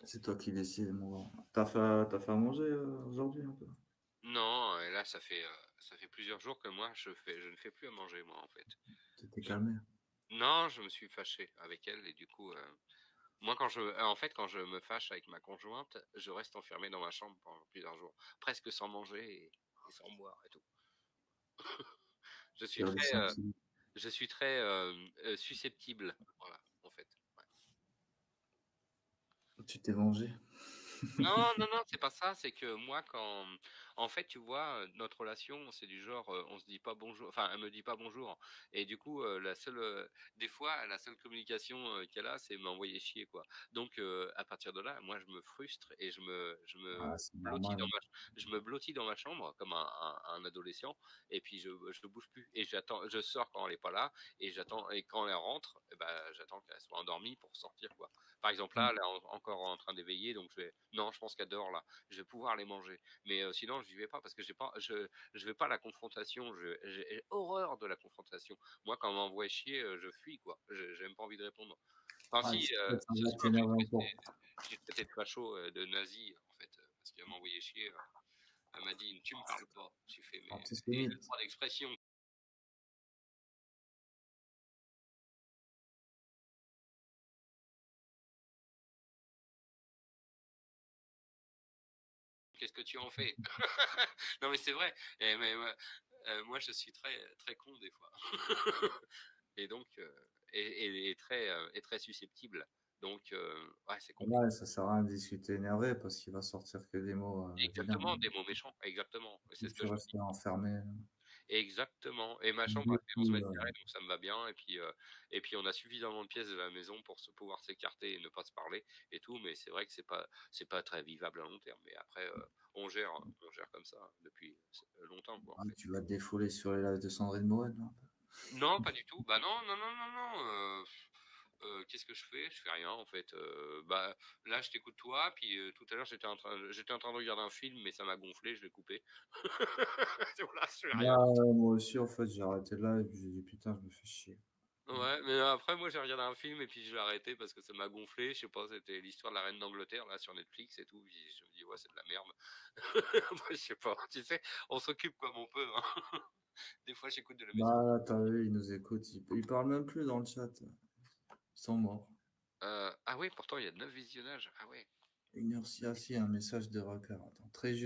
C'est toi qui décides, mon grand. T'as fait à manger aujourd'hui un peu? Non, et là, ça fait plusieurs jours que moi, je ne fais plus à manger, moi, en fait. Tu t'es Je- calmé? non, je me suis fâché avec elle et du coup, moi, en fait, quand je me fâche avec ma conjointe, je reste enfermé dans ma chambre pendant plusieurs jours, presque sans manger et sans boire et tout. Je suis Pire des très, sentiments. je suis très susceptible, voilà, en fait. Ouais. Tu t'es vengé? Non, non, non, c'est pas ça. C'est que moi, en fait, tu vois, notre relation, c'est du genre, on se dit pas bonjour. Enfin, elle me dit pas bonjour. Et du coup, des fois, la seule communication qu'elle a, c'est m'envoyer chier, quoi. Donc, à partir de là, moi, je me frustre et Ah, c'est blottis dans normal. je me blottis dans ma chambre comme un adolescent. Et puis, je bouge plus. Et j'attends, je sors quand elle est pas là. Et j'attends, et quand elle rentre, eh ben, j'attends qu'elle soit endormie pour sortir, quoi. Par exemple, là, elle est encore en train d'éveiller, donc non, je pense qu'elle dort là. Je vais pouvoir les manger. Mais sinon, je n'y vais pas parce que je vais pas à la confrontation. J'ai horreur de la confrontation. Moi, quand on m'envoie chier, je fuis, quoi. J'ai même pas envie de répondre. Enfin, Ah, si, ça ce va soir, t'énerver encore. j'ai traité de facho, de nazi, en fait, parce qu'elle m'a envoyé chier. Elle m'a dit, tu me parles pas. J'ai fait, mais c'est le Antisémite. droit d'expression. Qu'est-ce que tu en fais? Non, mais c'est vrai. Moi, je suis très, très con des fois. Et donc, et très susceptible. Donc, ouais, c'est compliqué. Ouais, ça sert à rien de discuter énervé parce qu'il va sortir que des mots vilains. Exactement, des mots méchants. Exactement. C'est Si ce que tu je me dis. restes enfermé, Exactement. Et ma chambre du elle fait 11 coup, mètres carrés, donc ça me va bien. Et puis on a suffisamment de pièces de la maison pour pouvoir s'écarter et ne pas se parler et tout. Mais c'est vrai que c'est pas très vivable à long terme. Mais après, on gère comme ça depuis longtemps, quoi, en fait. tu vas te défouler sur les lives de Sandrine Moed, là. Non, pas du tout. Bah non, non, non, non, non. Qu'est-ce que je fais? Je fais rien en fait. Bah là, je t'écoute toi, puis tout à l'heure, j'étais en train de regarder un film, mais ça m'a gonflé, je l'ai coupé. Voilà, je fais rien. Là, moi aussi, en fait, j'ai arrêté là et puis j'ai dit putain, je me fais chier. Ouais, mais après, moi, j'ai regardé un film et puis je l'ai arrêté parce que ça m'a gonflé. Je sais pas, c'était l'histoire de la reine d'Angleterre là sur Netflix et tout. Puis je me dis ouais, c'est de la merde. Moi, je sais pas. Tu sais, on s'occupe comme on peut, hein. Des fois, j'écoute de la musique. Bah, t'as vu, ils nous écoutent. Ils parlent même plus dans le chat. Ils sont morts. Ah oui, pourtant, il y a 9 visionnages. Ah ouais. Une heure ci, ah si, un message de Rocker. Attends, très juste.